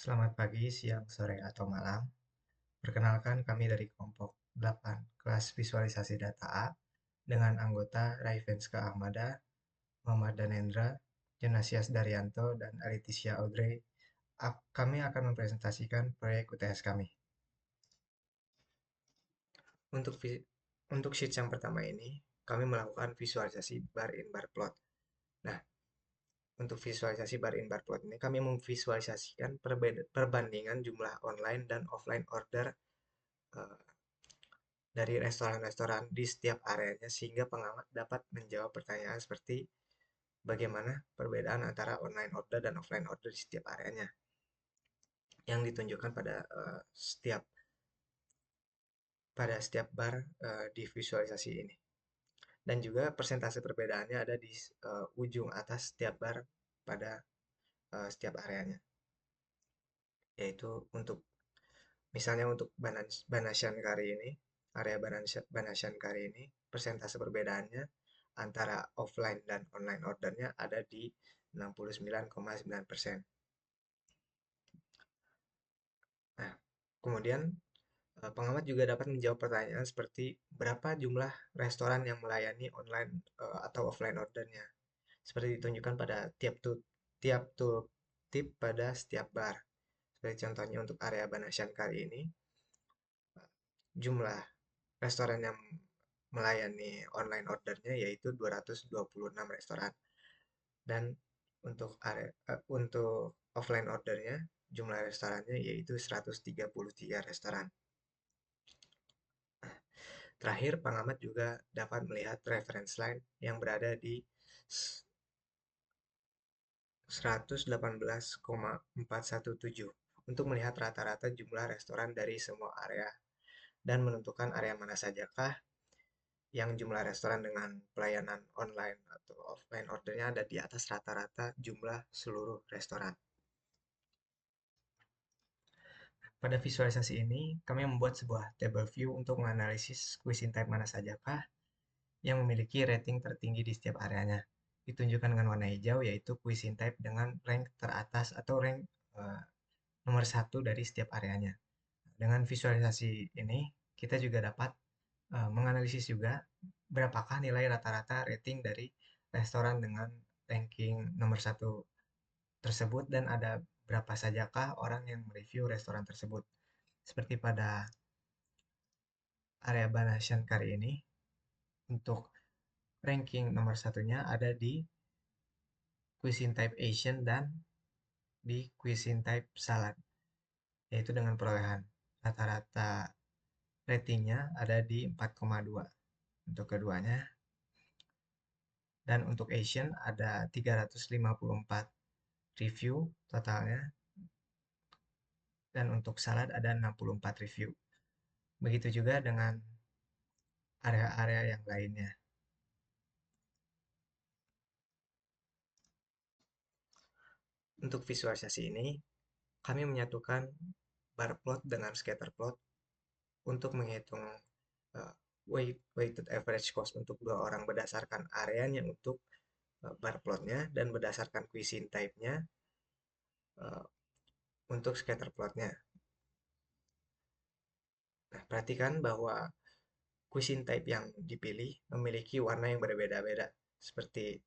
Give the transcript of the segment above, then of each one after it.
Selamat pagi, siang, sore, atau malam. Perkenalkan kami dari kelompok 8 kelas visualisasi data A dengan anggota Raivenska Ahmada, Muhammad Danendra, Jonasias Daryanto, dan Alitisya Audrey. Kami akan mempresentasikan proyek UTS kami. Untuk untuk sheet yang pertama ini, kami melakukan visualisasi bar in bar plot. Nah, untuk visualisasi bar in bar plot ini, kami memvisualisasikan perbandingan jumlah online dan offline order eh, dari restoran-restoran di setiap areanya sehingga pengamat dapat menjawab pertanyaan seperti bagaimana perbedaan antara online order dan offline order di setiap areanya yang ditunjukkan pada setiap bar di visualisasi ini. Dan juga persentase perbedaannya ada di ujung atas setiap bar pada setiap areanya. Yaitu untuk misalnya untuk Banasyankari ini, area Banasyankari ini, persentase perbedaannya antara offline dan online ordernya ada di 69,9%. Nah, kemudian pengamat juga dapat menjawab pertanyaan seperti berapa jumlah restoran yang melayani online atau offline ordernya. Seperti ditunjukkan pada tiap tip pada setiap bar. Seperti contohnya untuk area Banasyan kali ini, jumlah restoran yang melayani online ordernya yaitu 226 restoran. Dan untuk offline ordernya jumlah restorannya yaitu 133 restoran. Terakhir, pengamat juga dapat melihat reference line yang berada di 118,417 untuk melihat rata-rata jumlah restoran dari semua area dan menentukan area mana sajakah yang jumlah restoran dengan pelayanan online atau offline ordernya ada di atas rata-rata jumlah seluruh restoran. Pada visualisasi ini, kami membuat sebuah table view untuk menganalisis cuisine type mana sajakah yang memiliki rating tertinggi di setiap areanya. Ditunjukkan dengan warna hijau, yaitu cuisine type dengan rank teratas atau rank nomor 1 dari setiap areanya. Dengan visualisasi ini, kita juga dapat menganalisis juga berapakah nilai rata-rata rating dari restoran dengan ranking nomor 1 tersebut dan ada berapa sajakah orang yang mereview restoran tersebut. Seperti pada area Banasyan kali ini, untuk ranking nomor satunya ada di cuisine type Asian dan di cuisine type salad, yaitu dengan perolehan rata-rata ratingnya ada di 4,2 untuk keduanya. Dan untuk Asian ada 354 review totalnya. Dan untuk salad ada 64 review. Begitu juga dengan area-area yang lainnya. Untuk visualisasi ini, kami menyatukan bar plot dengan scatter plot untuk menghitung uh, weighted average cost untuk dua orang berdasarkan areanya untuk bar plotnya dan berdasarkan cuisine type-nya untuk scatter plotnya. Nah, perhatikan bahwa cuisine type yang dipilih memiliki warna yang berbeda-beda seperti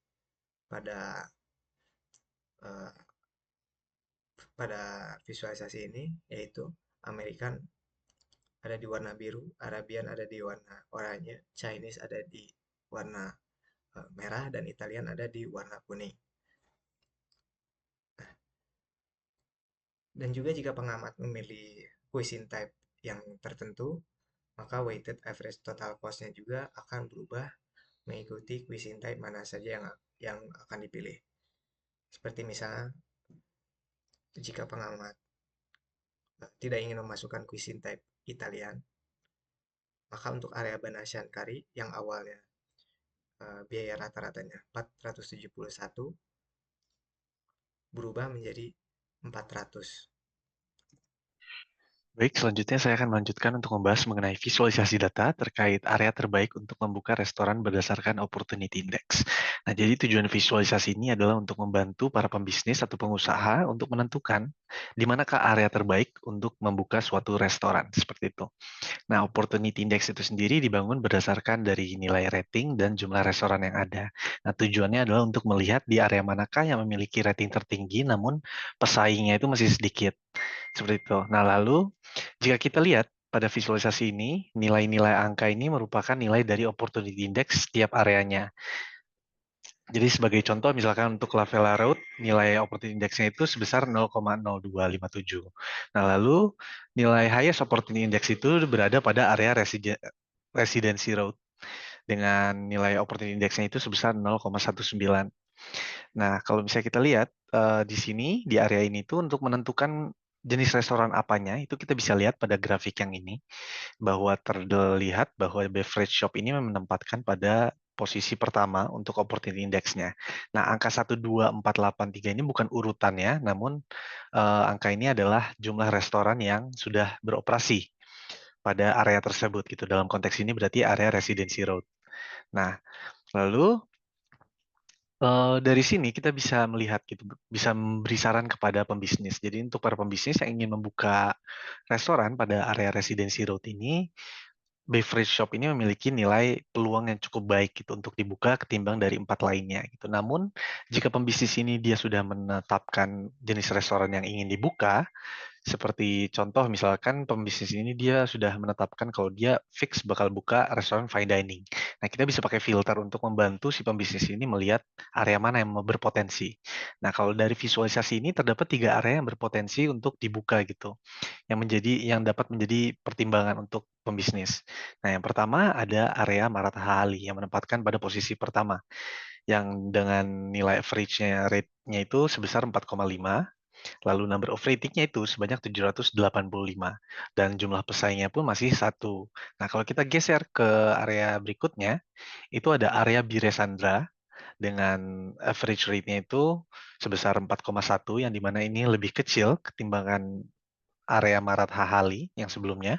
pada uh, pada visualisasi ini, yaitu American ada di warna biru, Arabian ada di warna oranye, Chinese ada di warna merah, dan Italian ada di warna kuning. Dan juga jika pengamat memilih cuisine type yang tertentu, maka weighted average total cost-nya juga akan berubah mengikuti cuisine type mana saja yang akan dipilih. Seperti misalnya, jika pengamat tidak ingin memasukkan cuisine type Italian, maka untuk area Banasyankari yang awalnya biaya rata-ratanya 471 berubah menjadi 400. Baik, selanjutnya saya akan melanjutkan untuk membahas mengenai visualisasi data terkait area terbaik untuk membuka restoran berdasarkan Opportunity Index. Nah, jadi tujuan visualisasi ini adalah untuk membantu para pembisnis atau pengusaha untuk menentukan di manakah area terbaik untuk membuka suatu restoran, seperti itu. Nah, Opportunity Index itu sendiri dibangun berdasarkan dari nilai rating dan jumlah restoran yang ada. Nah, tujuannya adalah untuk melihat di area manakah yang memiliki rating tertinggi, namun pesaingnya itu masih sedikit. Seperti itu. Nah, lalu jika kita lihat pada visualisasi ini, nilai-nilai angka ini merupakan nilai dari Opportunity Index setiap areanya. Jadi sebagai contoh, misalkan untuk Lavella Road, nilai Opportunity Index-nya itu sebesar 0,0257. Nah, lalu nilai highest Opportunity Index itu berada pada area Residency Road dengan nilai Opportunity Index-nya itu sebesar 0,19. Nah, kalau misalnya kita lihat di sini, di area ini tuh untuk menentukan jenis restoran apanya, itu kita bisa lihat pada grafik yang ini bahwa terlihat bahwa beverage shop ini menempatkan pada posisi pertama untuk opportunity index-nya. Nah, angka 12483 ini bukan urutannya, namun angka ini adalah jumlah restoran yang sudah beroperasi pada area tersebut gitu. Dalam konteks ini berarti area Residency Road. Nah, lalu dari sini kita bisa melihat gitu, bisa memberi saran kepada pembisnis. Jadi untuk para pembisnis yang ingin membuka restoran pada area Residency Road ini, beverage shop ini memiliki nilai peluang yang cukup baik gitu untuk dibuka ketimbang dari 4 lainnya gitu. Namun, jika pembisnis ini dia sudah menetapkan jenis restoran yang ingin dibuka, seperti contoh misalkan pembisnis ini dia sudah menetapkan kalau dia fix bakal buka restoran fine dining. Nah, kita bisa pakai filter untuk membantu si pembisnis ini melihat area mana yang berpotensi. Nah, kalau dari visualisasi ini terdapat 3 area yang berpotensi untuk dibuka gitu yang dapat menjadi pertimbangan untuk pembisnis. Nah, yang pertama ada area Marathahali yang menempatkan pada posisi pertama, yang dengan nilai average-nya rate-nya itu sebesar 4,5, lalu number of rating-nya itu sebanyak 785, dan jumlah pesaingnya pun masih satu. Nah, kalau kita geser ke area berikutnya, itu ada area Biresandra dengan average rate-nya itu sebesar 4,1, yang dimana ini lebih kecil ketimbangan area Marathahali yang sebelumnya.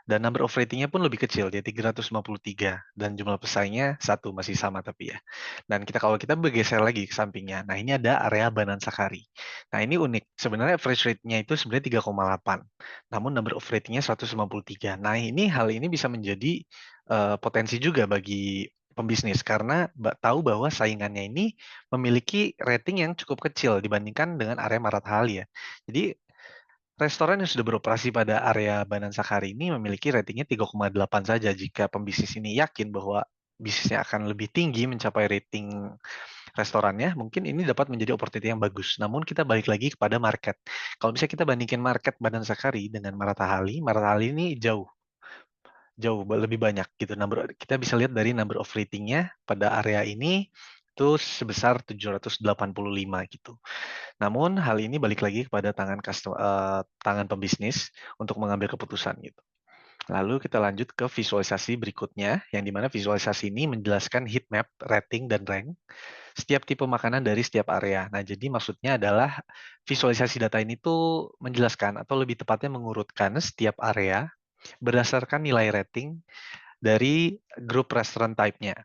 Dan number of rating-nya pun lebih kecil, dia 353 dan jumlah pesaingnya satu, masih sama tapi ya. Dan kalau kita bergeser lagi ke sampingnya, nah ini ada area Banansakari. Nah ini unik, sebenarnya average rate-nya itu sebenarnya 3,8, namun number of rating-nya 153. Nah hal ini bisa menjadi potensi juga bagi pembisnis karena tahu bahwa saingannya ini memiliki rating yang cukup kecil dibandingkan dengan area Marathahali ya. Jadi restoran yang sudah beroperasi pada area Banansakari ini memiliki ratingnya 3,8 saja jika pembisnis ini yakin bahwa bisnisnya akan lebih tinggi mencapai rating restorannya, mungkin ini dapat menjadi opportunity yang bagus. Namun kita balik lagi kepada market. Kalau misalnya kita bandingkan market Banansakari dengan Marathahali, Marathahali ini jauh jauh lebih banyak gitu. Kita bisa lihat dari number of ratingnya pada area ini itu sebesar 785 gitu. Namun hal ini balik lagi kepada tangan pembisnis untuk mengambil keputusan gitu. Lalu kita lanjut ke visualisasi berikutnya, yang dimana visualisasi ini menjelaskan heat map, rating, dan rank setiap tipe makanan dari setiap area. Nah, jadi maksudnya adalah visualisasi data ini tuh menjelaskan atau lebih tepatnya mengurutkan setiap area berdasarkan nilai rating dari grup restoran type-nya,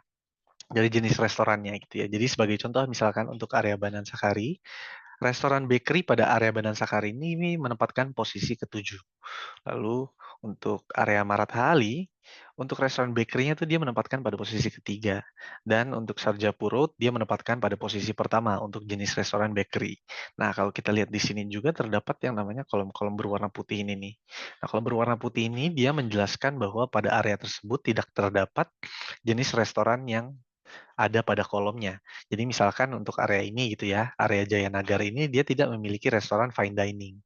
dari jenis restorannya gitu ya. Jadi sebagai contoh misalkan untuk area Banansakari, restoran bakery pada area Banansakari ini menempatkan posisi ketujuh. Lalu untuk area Marathahali, untuk restoran bakery-nya tuh dia menempatkan pada posisi ketiga. Dan untuk Sarjapur dia menempatkan pada posisi pertama untuk jenis restoran bakery. Nah, kalau kita lihat di sini juga terdapat yang namanya kolom-kolom berwarna putih ini nih. Nah, kolom berwarna putih ini dia menjelaskan bahwa pada area tersebut tidak terdapat jenis restoran yang ada pada kolomnya. Jadi misalkan untuk area ini gitu ya, area Jaya Nagara ini dia tidak memiliki restoran fine dining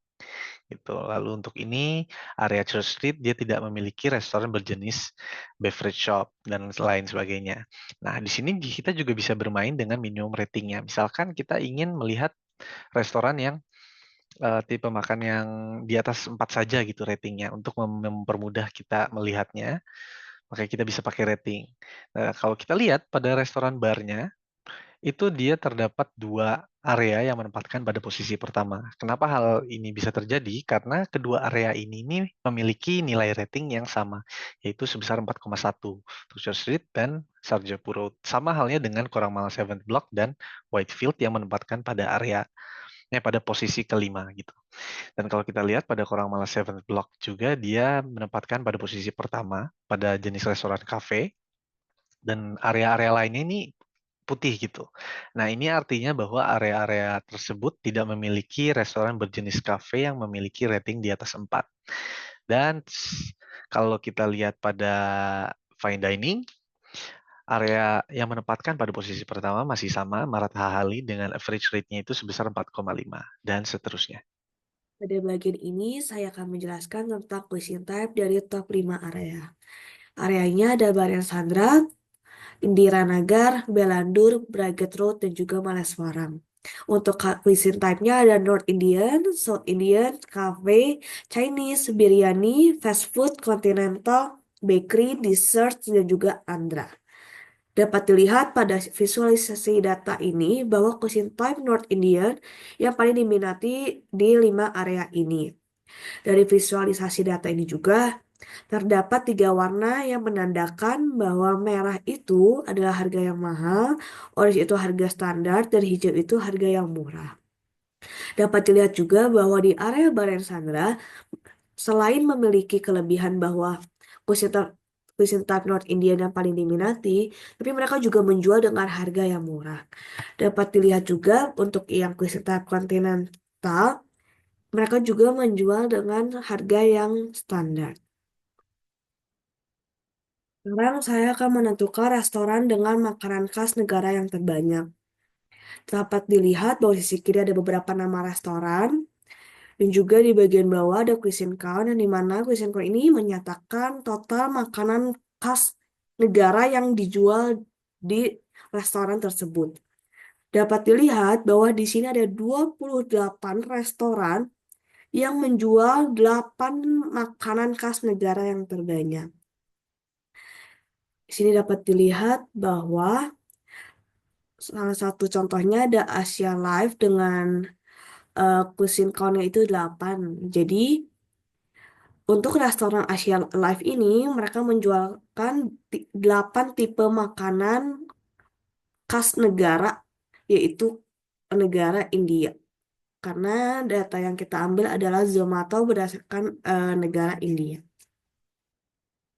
gitu. Lalu untuk ini area Church Street dia tidak memiliki restoran berjenis beverage shop dan lain sebagainya. Nah, di sini kita juga bisa bermain dengan minimum ratingnya. Misalkan kita ingin melihat restoran yang tipe makan yang di atas 4 saja gitu ratingnya untuk mempermudah kita melihatnya, makanya kita bisa pakai rating. Nah, kalau kita lihat pada restoran barnya, itu dia terdapat 2 area yang menempatkan pada posisi pertama. Kenapa hal ini bisa terjadi? Karena kedua area ini nih memiliki nilai rating yang sama, yaitu sebesar 4,1 untuk Church Street dan Sarjapur Road. Sama halnya dengan Koramangala Seventh Block dan Whitefield yang menempatkan pada area pada posisi kelima gitu. Dan kalau kita lihat pada Kurang Seventh Block juga dia menempatkan pada posisi pertama pada jenis restoran kafe, dan area-area lainnya ini putih gitu. Nah, ini artinya bahwa area-area tersebut tidak memiliki restoran berjenis kafe yang memiliki rating di atas 4. Dan kalau kita lihat pada fine dining, area yang menempatkan pada posisi pertama masih sama, Marat Hahali dengan average rate-nya itu sebesar 4,5 dan seterusnya. Pada bagian ini, saya akan menjelaskan tentang cuisine type dari top 5 area. Areanya ada Barian Sandra, Indira Nagar, Belandur, Braget Road, dan juga Maleswaram. Untuk cuisine type-nya ada North Indian, South Indian, Cafe, Chinese, Biryani, Fast Food, Continental, Bakery, Dessert, dan juga Andhra. Dapat dilihat pada visualisasi data ini bahwa cuisine type North Indian yang paling diminati di 5 area ini. Dari visualisasi data ini juga terdapat 3 warna yang menandakan bahwa merah itu adalah harga yang mahal, orange itu harga standar, dan hijau itu harga yang murah. Dapat dilihat juga bahwa di area Baren Sandra, selain memiliki kelebihan bahwa cuisine type North Indian yang paling diminati, tapi mereka juga menjual dengan harga yang murah. Dapat dilihat juga untuk yang cuisine type Continental, mereka juga menjual dengan harga yang standar. Sekarang saya akan menentukan restoran dengan makanan khas negara yang terbanyak. Dapat dilihat bahwa di sisi kiri ada beberapa nama restoran, dan juga di bagian bawah ada cuisine count, yang dimana cuisine count ini menyatakan total makanan khas negara yang dijual di restoran tersebut. Dapat dilihat bahwa di sini ada 28 restoran yang menjual 8 makanan khas negara yang terbanyak. Di sini dapat dilihat bahwa salah satu contohnya ada Asia Life dengan cuisine count-nya itu 8. Jadi, untuk restoran Asia Life ini, mereka menjualkan 8 tipe makanan khas negara, yaitu negara India. Karena data yang kita ambil adalah Zomato berdasarkan negara India.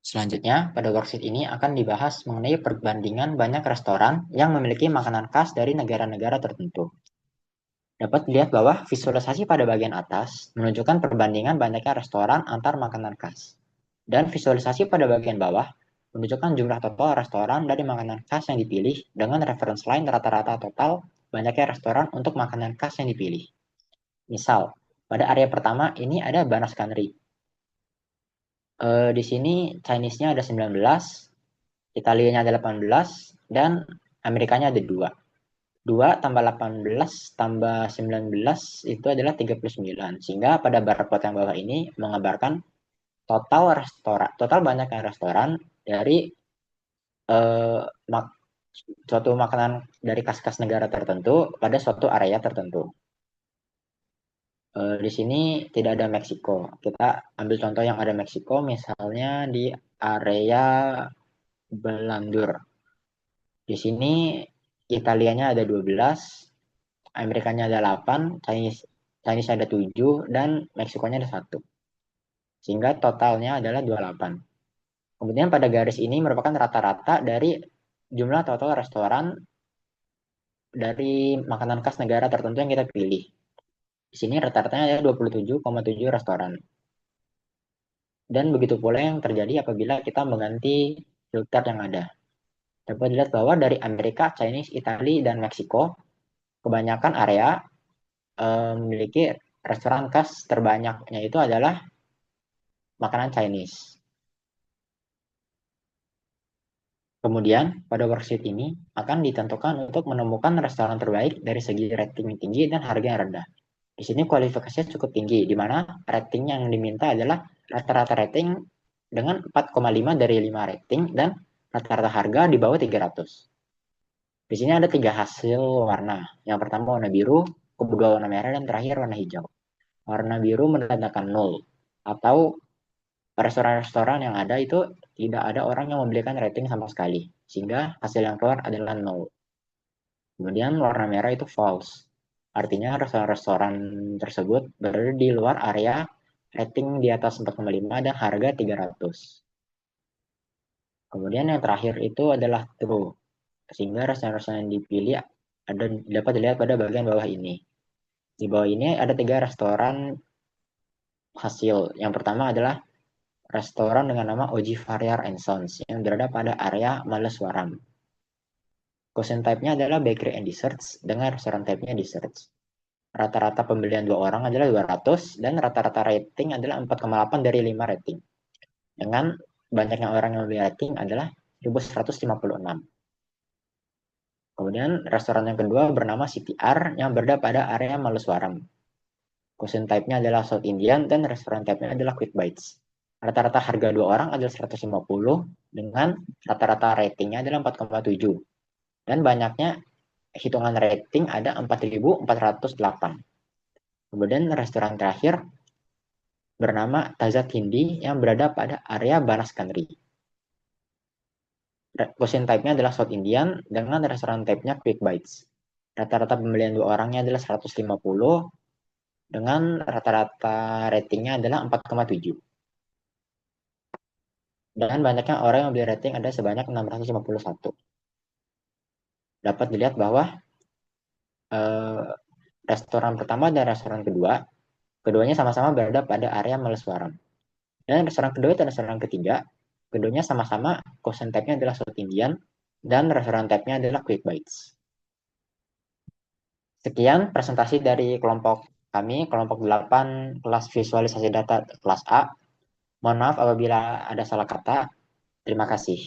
Selanjutnya, pada worksheet ini akan dibahas mengenai perbandingan banyak restoran yang memiliki makanan khas dari negara-negara tertentu. Dapat dilihat bahwa visualisasi pada bagian atas menunjukkan perbandingan banyaknya restoran antar makanan khas. Dan visualisasi pada bagian bawah menunjukkan jumlah total restoran dari makanan khas yang dipilih dengan reference line rata-rata total banyaknya restoran untuk makanan khas yang dipilih. Misal, pada area pertama ini ada Banas Cannery. Di sini Chinese-nya ada 19, Italianya ada 18, dan Amerikanya ada 2. 2 tambah 18 tambah 19 itu adalah 39. Sehingga pada barcode yang bawah ini mengabarkan total banyaknya restoran dari suatu makanan dari khas-khas negara tertentu pada suatu area tertentu. Di sini tidak ada Meksiko. Kita ambil contoh yang ada Meksiko, misalnya di area Belandur. Di sini Italianya ada 12, Amerikanya ada 8, Chinese ada 7, dan Meksikonya ada 1. Sehingga totalnya adalah 28. Kemudian pada garis ini merupakan rata-rata dari jumlah total restoran dari makanan khas negara tertentu yang kita pilih. Di sini rata-ratanya ada 27,7 restoran. Dan begitu pula yang terjadi apabila kita mengganti filter yang ada. Dapat dilihat bahwa dari Amerika, Chinese, Italia, dan Meksiko, kebanyakan area memiliki restoran khas terbanyaknya itu adalah makanan Chinese. Kemudian, pada worksheet ini akan ditentukan untuk menemukan restoran terbaik dari segi rating tinggi dan harga yang rendah. Di sini kualifikasinya cukup tinggi, di mana rating yang diminta adalah rata-rata rating dengan 4,5 dari 5 rating dan rata-rata harga di bawah 300. Di sini ada 3 hasil warna. Yang pertama warna biru, kedua warna merah, dan terakhir warna hijau. Warna biru menandakan 0, atau restoran-restoran yang ada itu tidak ada orang yang memberikan rating sama sekali, sehingga hasil yang keluar adalah 0. Kemudian warna merah itu false, Artinya restoran-restoran tersebut berada di luar area rating di atas 4,5 dan harga 300. Kemudian yang terakhir itu adalah true, sehingga restoran-restoran yang dipilih dapat dilihat pada bagian bawah ini. Di bawah ini ada 3 restoran hasil. Yang pertama adalah restoran dengan nama Oji Variar and Sons yang berada pada area Malleswaram. Cuisine type-nya adalah bakery and desserts dengan restoran type-nya desserts. Rata-rata pembelian 2 orang adalah 200 dan rata-rata rating adalah 4,8 dari 5 rating. Dengan banyaknya orang yang membeli rating adalah 1156. Kemudian restoran yang kedua bernama CTR yang berada pada area Malleswaram. Cuisine type-nya adalah South Indian dan restoran type-nya adalah Quick Bites. Rata-rata harga 2 orang adalah 150 dengan rata-rata ratingnya adalah 4,7. Dan banyaknya hitungan rating ada 4.408. Kemudian restoran terakhir bernama Tazat Hindi yang berada pada area Banaskanri. Cuisine type-nya adalah South Indian dengan restoran type-nya Quick Bites. Rata-rata pembelian 2 orangnya adalah 150 dengan rata-rata ratingnya adalah 4,7. Dan banyaknya orang yang membeli rating ada sebanyak 651. Dapat dilihat bahwa restoran pertama dan restoran kedua, keduanya sama-sama berada pada area Malleswaram. Dan restoran kedua dan restoran ketiga, keduanya sama-sama cuisine type-nya adalah South Indian dan restoran type-nya adalah Quick Bites. Sekian presentasi dari kelompok kami, kelompok 8 kelas visualisasi data kelas A. Mohon maaf apabila ada salah kata. Terima kasih.